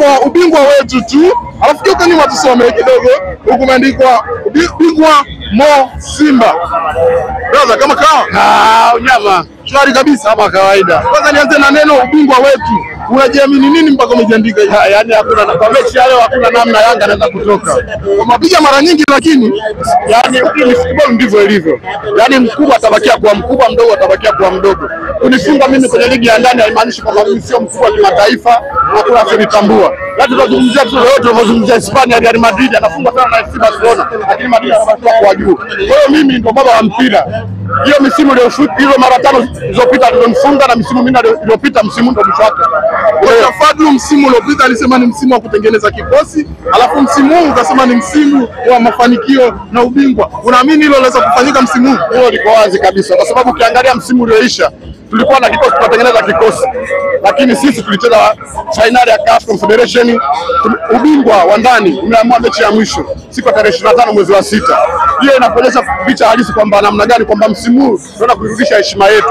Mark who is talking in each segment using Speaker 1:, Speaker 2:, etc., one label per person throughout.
Speaker 1: imeandikwa ubingwa wetu tu. Alafu kiuka nyuma tusome kidogo. Huku imeandikwa ubingwa Mo Simba. Brother, kama kawa?
Speaker 2: Unyama.
Speaker 1: Shwari kabisa
Speaker 2: kama kawaida.
Speaker 1: Kwanza nianze na neno ubingwa wetu. Unajiamini nini mpaka umejiandika hivi?
Speaker 2: Yaani hakuna kwa mechi leo hakuna namna Yanga anaweza kutoka.
Speaker 1: Umepiga mara nyingi lakini
Speaker 2: yaani football ndivyo ilivyo. Yaani mkubwa atabakia kuwa mkubwa, mdogo atabakia kuwa mdogo. Kunifunga mimi kwenye ligi ya ndani haimaanishi kwamba mimi sio mkubwa kimataifa na kuna kunitambua. Lazima tuzungumzie tu leo tunazungumzia Hispania, Real Madrid anafunga sana na FC Barcelona, lakini Madrid anabaki kwa juu. Kwa hiyo mimi ndo baba wa mpira. Hiyo misimu hizo mara 5 zilizopita tulimfunga na misimu 4 iliyopita msimu ndo mwisho wake.
Speaker 1: Kwa Fadlu msimu uliopita alisema ni msimu wa kutengeneza kikosi, alafu msimu huu ukasema ni msimu wa mafanikio na ubingwa. Unaamini hilo linaweza kufanyika msimu huu?
Speaker 2: Hilo liko wazi kabisa kwa sababu ukiangalia msimu ulioisha tulikuwa na kikosi tunatengeneza kikosi, lakini sisi tulicheza finali ya CAF Confederation, ubingwa wa ndani umeamua mechi ya mwisho siku ya tarehe 25 mwezi wa 6. Hiyo inaonyesha picha halisi kwamba namna gani kwamba msimu huu tunataka kurudisha heshima yetu.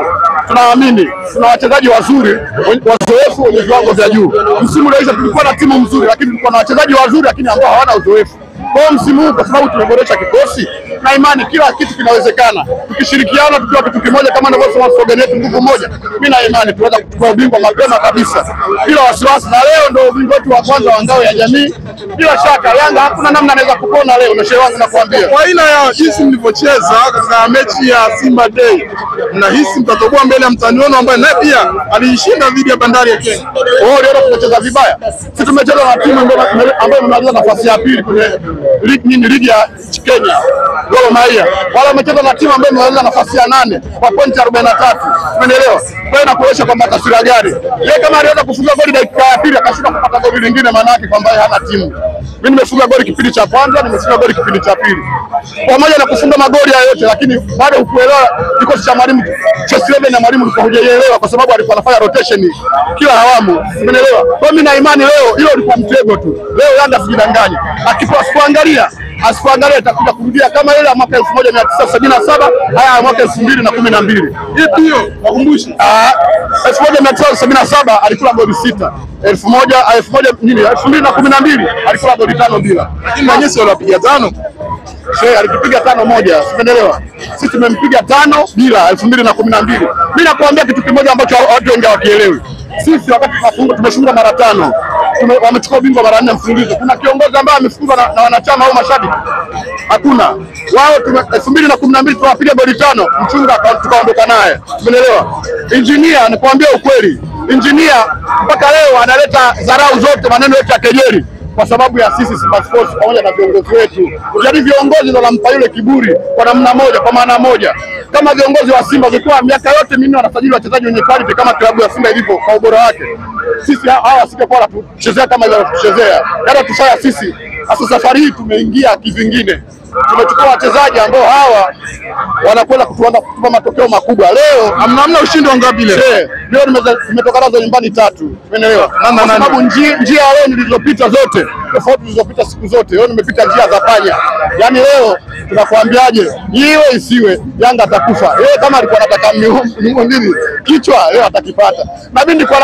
Speaker 2: Tunaamini tuna wachezaji wazuri, wazoefu wenye viwango vya juu. Msimu ulioisha tulikuwa na timu nzuri, lakini tulikuwa na wachezaji wazuri lakini ambao hawana uzoefu. Kwa msimu huu kwa sababu tumeboresha kikosi na imani kila kitu kinawezekana. Tukishirikiana tukiwa kitu kimoja kama ninavyosema slogan yetu nguvu moja, mimi na imani tunaweza kuchukua ubingwa mapema kabisa bila wasiwasi, na leo ndio ubingwa wetu wa kwanza wa ngao ya jamii. Bila shaka Yanga hakuna namna anaweza kupona leo, na shehe wangu nakwambia.
Speaker 1: Kwa aina ya jinsi mlivyocheza katika mechi ya Simba Day, mnahisi mtatoboa mbele ya mtani wenu ambaye naye pia aliishinda dhidi ya Bandari ya Kenya?
Speaker 2: Leo tunacheza vibaya. Sisi tumecheza na timu ambayo imemaliza nafasi ya pili kwenye ligi ya Kenya, Gor Mahia. Wala wamecheza na timu ambayo imemaliza nafasi ya 8 kwa pointi 43. Umeelewa? Kwa hiyo inakuonyesha kwamba taswira gani. Yeye kama aliweza kufunga goli dakika ya pili akashinda kupata goli lingine, maana yake kwamba hana timu. Mimi nimefunga goli kipindi cha kwanza, nimefunga goli kipindi cha pili. Pamoja na kufunga magoli hayo yote, lakini bado hukuelewa kikosi cha mwalimu Chesleven na mwalimu hujaelewa kwa sababu alikuwa anafanya rotation kila awamu. Umeelewa? Kwa mimi na imani leo hilo lilikuwa mtego tu. Leo Yanga sijidanganya. Asipoangalia itakuja kurudia kama ile ya mwaka 1977 haya mwaka 2012.
Speaker 1: Ipi hiyo? Nakumbusha.
Speaker 2: 1977 alikula goli 6. 2012 alikula goli 5 bila.
Speaker 1: Lakini na Nyesi walipiga 5.
Speaker 2: Shehe alikipiga 5-1, umeelewa? Sisi tumempiga 5 bila 2012. Mimi nakwambia kitu kimoja ambacho watu wengi hawakielewi. Sisi wakati tumefunga mara 5, wamechukua ubingwa mara 4 mfululizo. Kuna kiongozi ambaye amefungwa na wanachama au mashabiki? Hakuna. Wao 2012 tuwapiga goli 5, mchunga tukaondoka naye. Umeelewa? Engineer, nakwambia ukweli. Engineer mpaka leo analeta dharau zote, maneno yote ya kejeli kwa sababu ya sisi Simba Sports pamoja na viongozi wetu. Yaani viongozi ndio wanampa yule kiburi kwa namna moja, kwa maana moja. Kama viongozi wa Simba walikuwa miaka yote minne wanasajili wachezaji wenye quality kama klabu ya Simba ilivyo kwa ubora wake, sisi hawa singekuwa tunachezea kama ile tunachezea. Yaani tusaya sisi. Sasa safari hii tumeingia kivingine. Tumechukua wachezaji ambao hawa wanakwenda kutupa matokeo makubwa. Leo
Speaker 1: hamna ushindi wa ngapi leo?
Speaker 2: Leo nimetoka nazo nyumbani 3. Umeelewa? Kwa sababu njia leo nilizopita zote tofauti zilizopita siku zote. Leo nimepita njia za panya. Yaani leo tunakwambiaje? Iwe isiwe Yanga atakufa. Yeye kama alikuwa anataka nini kichwa leo atakipata. Na mimi nilikuwa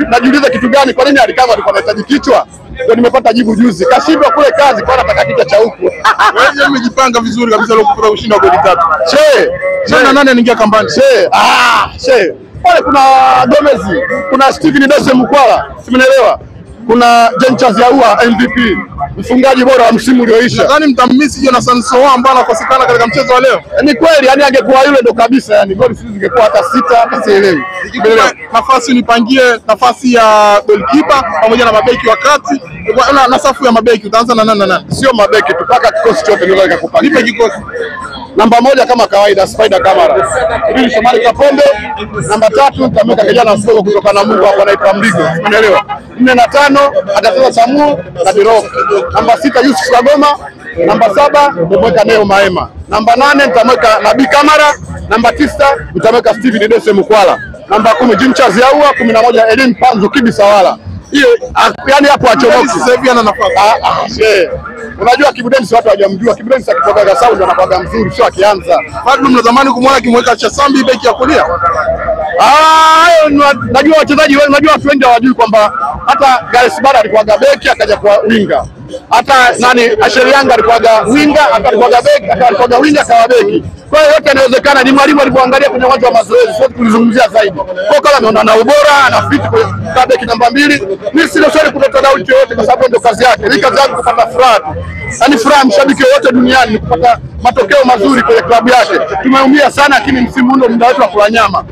Speaker 2: najiuliza kitu gani, kwa nini alikuwa anahitaji kichwa? Ndio nimepata jibu juzi. Kashindwa kule kazi kwa anataka kichwa cha huko.
Speaker 1: Wewe umejipanga vizuri kabisa leo kupata ushindi wa goli 3.
Speaker 2: Che,
Speaker 1: nani anaingia kambani?
Speaker 2: Che. Pale kuna Gomez, kuna Steven Dese Mkwala, umeelewa? Kuna Jenchez Yaua MVP, mfungaji bora wa msimu ulioisha.
Speaker 1: Nadhani mtammiss Jonathan Soa ambaye anakosekana katika mchezo wa leo.
Speaker 2: Ni kweli, yani angekuwa yule ndo kabisa, yani goli sisi zingekuwa hata 6 hata sielewi.
Speaker 1: Nafasi nipangie nafasi ya goalkeeper pamoja na mabeki wa kati na safu ya mabeki utaanza na nani?
Speaker 2: Sio mabeki tupaka kikosi chote ndio naweza kupangia.
Speaker 1: Nipe kikosi.
Speaker 2: Namba 1 kama kawaida Spider Camara. Ili Shomari Kapombe. Namba 3 nitamweka kijana mdogo kutoka na Mungu hapo anaitwa Mdigo. Umeelewa? 4 na 5 atatoa Samu na Dirok. Namba 6 Yusuf Kagoma. Namba 7 nitamweka Neo Maema. Namba 8 nitamweka Nabii Kamara. Namba 9 nitamweka Steven Dese Mkwala. Namba 10 Jenchez Yaua. 11 Elim Panzo Kibisawala. Hiyo yani hapo achomoki.
Speaker 1: Sasa hivi ana nafasi.
Speaker 2: Unajua Kibudensi watu hawajamjua. Kibudensi akitoka sound anakuwa mzuri sio akianza.
Speaker 1: Bado mnazamani kumwona kimweka Chasambi beki ya kulia.
Speaker 2: Hayo najua wachezaji wengi, najua watu wengi hawajui kwamba Hata Gareth Bale alikuwaga beki akaja kwa winga, hata Ashley Young alikuwaga winga akakuwaga beki, akakuwaga winga akawa beki. Kwa hiyo yote inawezekana, ni mwalimu alipoangalia kwenye uwanja wa mazoezi, sio tulizungumzia zaidi. Kwa kama ameona na ubora na fit kwa beki namba 2, mimi sina swali kuleta doubt yote, kwa sababu ndio kazi yake. Ni kazi yake kupata furaha tu. Yaani furaha mshabiki wote duniani ni kupata matokeo mazuri kwenye klabu yake. Tumeumia sana, lakini msimu huu ndio muda wetu wa kula nyama.